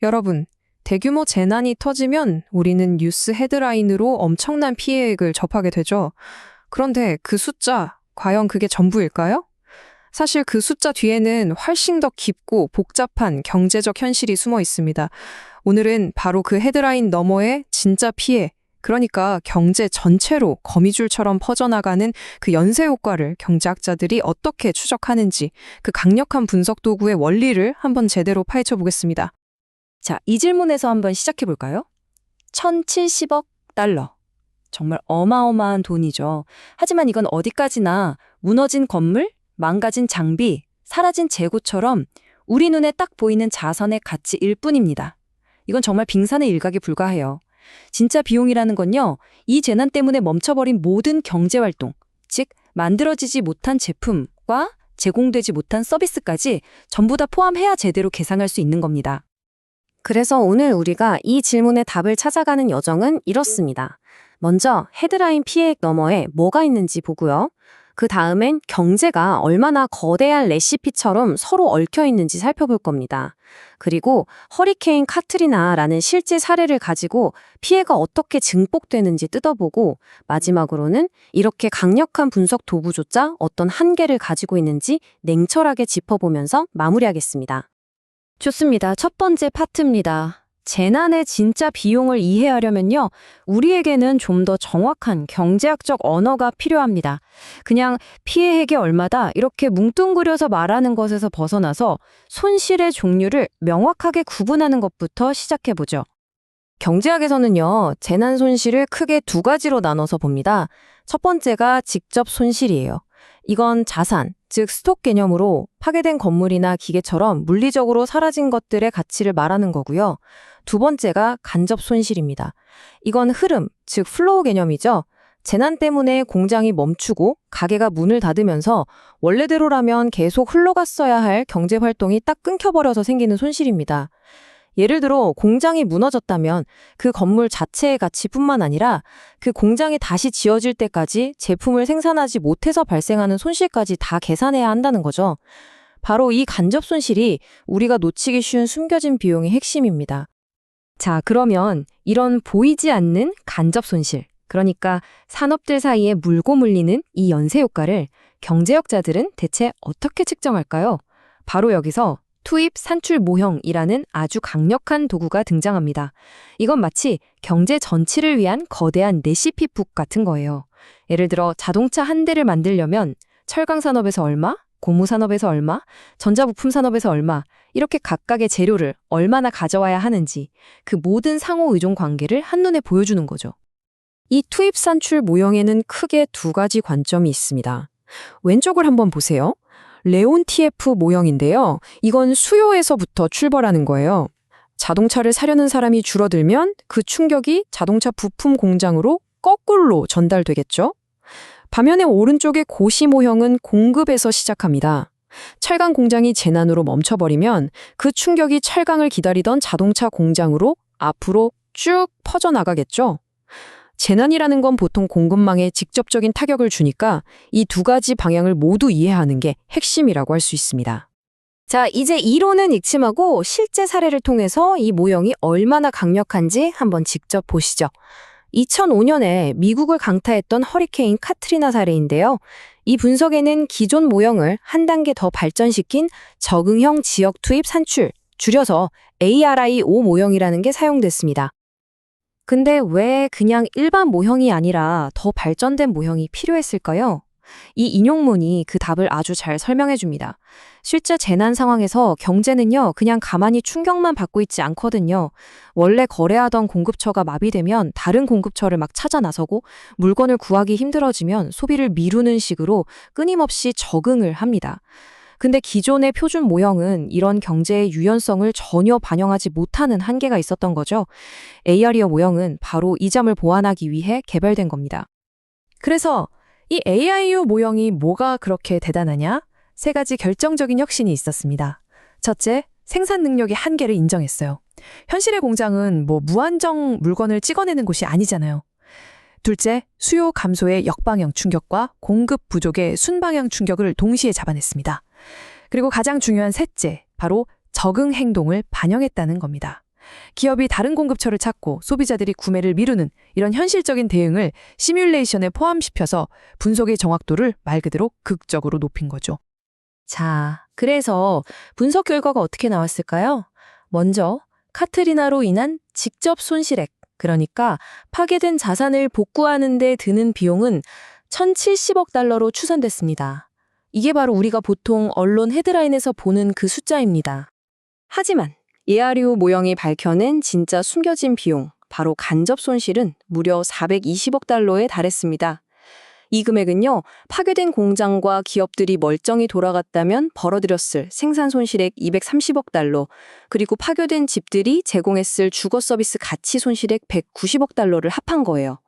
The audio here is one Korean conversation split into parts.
여러분, 대규모 재난이 터지면 우리는 뉴스 헤드라인으로 엄청난 피해액을 접하게 되죠. 그런데 그 숫자, 과연 그게 전부일까요? 사실 그 숫자 뒤에는 훨씬 더 깊고 복잡한 경제적 현실이 숨어 있습니다. 오늘은 바로 그 헤드라인 너머의 진짜 피해, 그러니까 경제 전체로 거미줄처럼 퍼져나가는 그 연쇄 효과를 경제학자들이 어떻게 추적하는지 그 강력한 분석 도구의 원리를 한번 제대로 파헤쳐 보겠습니다. 자, 이 질문에서 한번 시작해 볼까요? 1070억 달러. 정말 어마어마한 돈이죠. 하지만 이건 어디까지나 무너진 건물, 망가진 장비, 사라진 재고처럼 우리 눈에 딱 보이는 자선의 가치일 뿐입니다. 이건 정말 빙산의 일각에 불과해요. 진짜 비용이라는 건요, 이 재난 때문에 멈춰버린 모든 경제활동, 즉 만들어지지 못한 제품과 제공되지 못한 서비스까지 전부 다 포함해야 제대로 계산할 수 있는 겁니다. 그래서 오늘 우리가 이 질문의 답을 찾아가는 여정은 이렇습니다. 먼저 헤드라인 피해액 너머에 뭐가 있는지 보고요. 그 다음엔 경제가 얼마나 거대한 레시피처럼 서로 얽혀 있는지 살펴볼 겁니다. 그리고 허리케인 카트리나라는 실제 사례를 가지고 피해가 어떻게 증폭되는지 뜯어보고 마지막으로는 이렇게 강력한 분석 도구조차 어떤 한계를 가지고 있는지 냉철하게 짚어보면서 마무리하겠습니다. 좋습니다. 첫 번째 파트입니다. 재난의 진짜 비용을 이해하려면요, 우리에게는 좀 더 정확한 경제학적 언어가 필요합니다. 그냥 피해액이 얼마다 이렇게 뭉뚱그려서 말하는 것에서 벗어나서 손실의 종류를 명확하게 구분하는 것부터 시작해보죠. 경제학에서는요, 재난 손실을 크게 두 가지로 나눠서 봅니다. 첫 번째가 직접 손실이에요. 이건 자산, 즉 스톡 개념으로 파괴된 건물이나 기계처럼 물리적으로 사라진 것들의 가치를 말하는 거고요. 두 번째가 간접 손실입니다. 이건 흐름, 즉 플로우 개념이죠. 재난 때문에 공장이 멈추고 가게가 문을 닫으면서 원래대로라면 계속 흘러갔어야 할 경제 활동이 딱 끊겨버려서 생기는 손실입니다. 예를 들어 공장이 무너졌다면 그 건물 자체의 가치뿐만 아니라 그 공장이 다시 지어질 때까지 제품을 생산하지 못해서 발생하는 손실까지 다 계산해야 한다는 거죠. 바로 이 간접 손실이 우리가 놓치기 쉬운 숨겨진 비용의 핵심입니다. 자, 그러면 이런 보이지 않는 간접 손실, 그러니까 산업들 사이에 물고 물리는 이 연쇄 효과를 경제학자들은 대체 어떻게 측정할까요? 바로 여기서 투입 산출 모형이라는 아주 강력한 도구가 등장합니다. 이건 마치 경제 전체를 위한 거대한 레시피북 같은 거예요. 예를 들어 자동차 한 대를 만들려면 철강 산업에서 얼마, 고무 산업에서 얼마, 전자부품 산업에서 얼마, 이렇게 각각의 재료를 얼마나 가져와야 하는지 그 모든 상호 의존 관계를 한눈에 보여주는 거죠. 이 투입 산출 모형에는 크게 두 가지 관점이 있습니다. 왼쪽을 한번 보세요. 레온티에프 모형인데요. 이건 수요에서부터 출발하는 거예요. 자동차를 사려는 사람이 줄어들면 그 충격이 자동차 부품 공장으로 거꾸로 전달되겠죠. 반면에 오른쪽의 고시 모형은 공급에서 시작합니다. 철강 공장이 재난으로 멈춰버리면 그 충격이 철강을 기다리던 자동차 공장으로 앞으로 쭉 퍼져나가겠죠. 재난이라는 건 보통 공급망에 직접적인 타격을 주니까 이 두 가지 방향을 모두 이해하는 게 핵심이라고 할 수 있습니다. 자, 이제 이론은 익힘하고 실제 사례를 통해서 이 모형이 얼마나 강력한지 한번 직접 보시죠. 2005년에 미국을 강타했던 허리케인 카트리나 사례인데요. 이 분석에는 기존 모형을 한 단계 더 발전시킨 적응형 지역 투입 산출, 줄여서 ARI5 모형이라는 게 사용됐습니다. 근데 왜 그냥 일반 모형이 아니라 더 발전된 모형이 필요했을까요? 이 인용문이 그 답을 아주 잘 설명해 줍니다. 실제 재난 상황에서 경제는요, 그냥 가만히 충격만 받고 있지 않거든요. 원래 거래하던 공급처가 마비되면 다른 공급처를 막 찾아 나서고 물건을 구하기 힘들어지면 소비를 미루는 식으로 끊임없이 적응을 합니다. 근데 기존의 표준 모형은 이런 경제의 유연성을 전혀 반영하지 못하는 한계가 있었던 거죠. ARIO 모형은 바로 이 점을 보완하기 위해 개발된 겁니다. 그래서 이 AIO 모형이 뭐가 그렇게 대단하냐? 세 가지 결정적인 혁신이 있었습니다. 첫째, 생산 능력의 한계를 인정했어요. 현실의 공장은 무한정 물건을 찍어내는 곳이 아니잖아요. 둘째, 수요 감소의 역방향 충격과 공급 부족의 순방향 충격을 동시에 잡아냈습니다. 그리고 가장 중요한 셋째, 바로 적응 행동을 반영했다는 겁니다. 기업이 다른 공급처를 찾고 소비자들이 구매를 미루는 이런 현실적인 대응을 시뮬레이션에 포함시켜서 분석의 정확도를 말 그대로 극적으로 높인 거죠. 자, 그래서 분석 결과가 어떻게 나왔을까요? 먼저 카트리나로 인한 직접 손실액, 그러니까 파괴된 자산을 복구하는 데 드는 비용은 1,070억 달러로 추산됐습니다. 이게 바로 우리가 보통 언론 헤드라인에서 보는 그 숫자입니다. 하지만 ERU 모형이 밝혀낸 진짜 숨겨진 비용, 바로 간접 손실은 무려 420억 달러에 달했습니다. 이 금액은요, 파괴된 공장과 기업들이 멀쩡히 돌아갔다면 벌어들였을 생산 손실액 230억 달러, 그리고 파괴된 집들이 제공했을 주거 서비스 가치 손실액 190억 달러를 합한 거예요.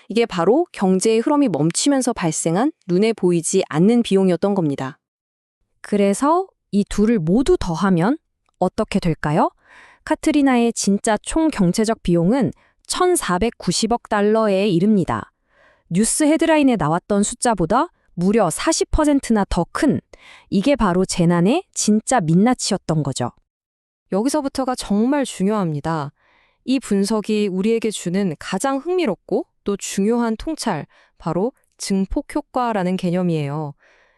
이게 바로 경제의 흐름이 멈추면서 발생한 눈에 보이지 않는 비용이었던 겁니다. 그래서 이 둘을 모두 더하면 어떻게 될까요? 카트리나의 진짜 총 경제적 비용은 1,490억 달러에 이릅니다. 뉴스 헤드라인에 나왔던 숫자보다 무려 40%나 더 큰, 이게 바로 재난의 진짜 민낯이었던 거죠. 여기서부터가 정말 중요합니다. 이 분석이 우리에게 주는 가장 흥미롭고 또 중요한 통찰, 바로 증폭 효과라는 개념이에요.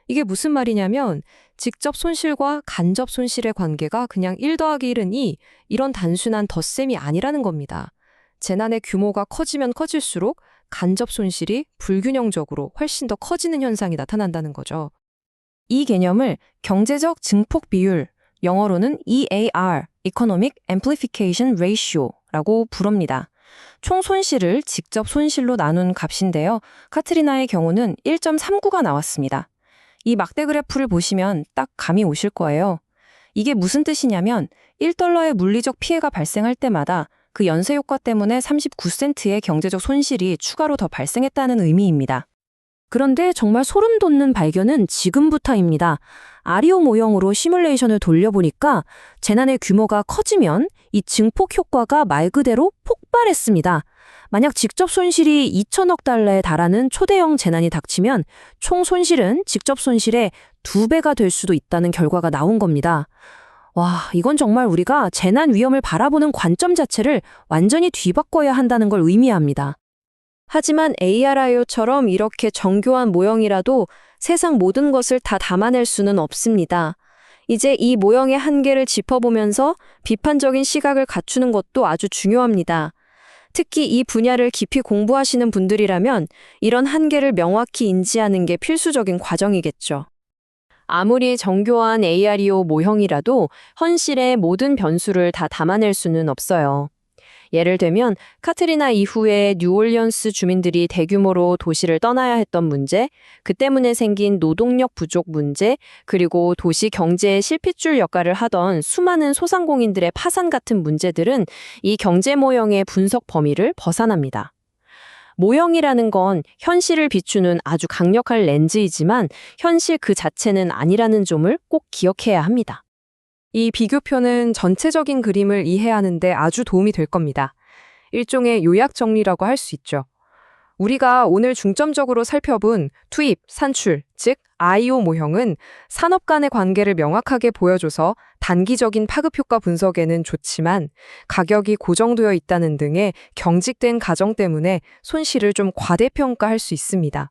이게 무슨 말이냐면 직접 손실과 간접 손실의 관계가 그냥 1 더하기 1은 2, 이런 단순한 덧셈이 아니라는 겁니다. 재난의 규모가 커지면 커질수록 간접 손실이 불균형적으로 훨씬 더 커지는 현상이 나타난다는 거죠. 이 개념을 경제적 증폭 비율, 영어로는 EAR, Economic Amplification Ratio라고 부릅니다. 총 손실을 직접 손실로 나눈 값인데요. 카트리나의 경우는 1.39가 나왔습니다. 이 막대 그래프를 보시면 딱 감이 오실 거예요. 이게 무슨 뜻이냐면 1달러의 물리적 피해가 발생할 때마다 그 연쇄 효과 때문에 39센트의 경제적 손실이 추가로 더 발생했다는 의미입니다. 그런데 정말 소름 돋는 발견은 지금부터입니다. 아리오 모형으로 시뮬레이션을 돌려보니까 재난의 규모가 커지면 이 증폭 효과가 말 그대로 폭발했습니다. 만약 직접 손실이 2천억 달러에 달하는 초대형 재난이 닥치면 총 손실은 직접 손실의 2배가 될 수도 있다는 결과가 나온 겁니다. 와, 이건 정말 우리가 재난 위험을 바라보는 관점 자체를 완전히 뒤바꿔야 한다는 걸 의미합니다. 하지만 ARIO처럼 이렇게 정교한 모형이라도 세상 모든 것을 다 담아낼 수는 없습니다. 이제 이 모형의 한계를 짚어보면서 비판적인 시각을 갖추는 것도 아주 중요합니다. 특히 이 분야를 깊이 공부하시는 분들이라면 이런 한계를 명확히 인지하는 게 필수적인 과정이겠죠. 아무리 정교한 ARIO 모형이라도 현실의 모든 변수를 다 담아낼 수는 없어요. 예를 들면 카트리나 이후에 뉴올리언스 주민들이 대규모로 도시를 떠나야 했던 문제, 그 때문에 생긴 노동력 부족 문제, 그리고 도시 경제의 실핏줄 역할을 하던 수많은 소상공인들의 파산 같은 문제들은 이 경제 모형의 분석 범위를 벗어납니다. 모형이라는 건 현실을 비추는 아주 강력한 렌즈이지만 현실 그 자체는 아니라는 점을 꼭 기억해야 합니다. 이 비교표는 전체적인 그림을 이해하는 데 아주 도움이 될 겁니다. 일종의 요약 정리라고 할 수 있죠. 우리가 오늘 중점적으로 살펴본 투입, 산출, 즉 IO 모형은 산업 간의 관계를 명확하게 보여줘서 단기적인 파급효과 분석에는 좋지만 가격이 고정되어 있다는 등의 경직된 가정 때문에 손실을 좀 과대평가할 수 있습니다.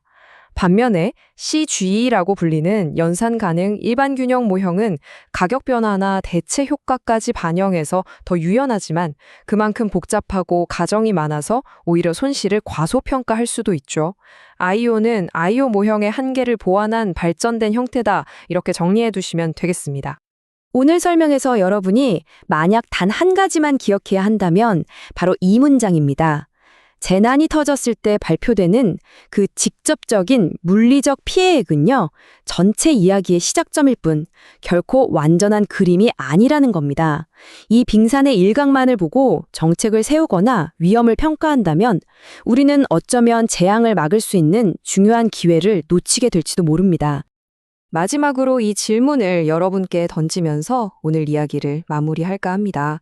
반면에 CGE라고 불리는 연산 가능 일반 균형 모형은 가격 변화나 대체 효과까지 반영해서 더 유연하지만 그만큼 복잡하고 가정이 많아서 오히려 손실을 과소평가할 수도 있죠. IO는 IO 모형의 한계를 보완한 발전된 형태다, 이렇게 정리해 두시면 되겠습니다. 오늘 설명에서 여러분이 만약 단 한 가지만 기억해야 한다면 바로 이 문장입니다. 재난이 터졌을 때 발표되는 그 직접적인 물리적 피해액은요, 전체 이야기의 시작점일 뿐 결코 완전한 그림이 아니라는 겁니다. 이 빙산의 일각만을 보고 정책을 세우거나 위험을 평가한다면 우리는 어쩌면 재앙을 막을 수 있는 중요한 기회를 놓치게 될지도 모릅니다. 마지막으로 이 질문을 여러분께 던지면서 오늘 이야기를 마무리할까 합니다.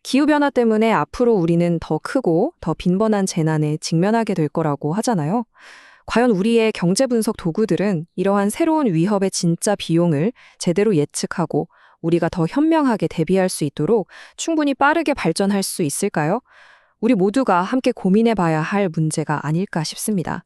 기후변화 때문에 앞으로 우리는 더 크고 더 빈번한 재난에 직면하게 될 거라고 하잖아요. 과연 우리의 경제 분석 도구들은 이러한 새로운 위협의 진짜 비용을 제대로 예측하고 우리가 더 현명하게 대비할 수 있도록 충분히 빠르게 발전할 수 있을까요? 우리 모두가 함께 고민해 봐야 할 문제가 아닐까 싶습니다.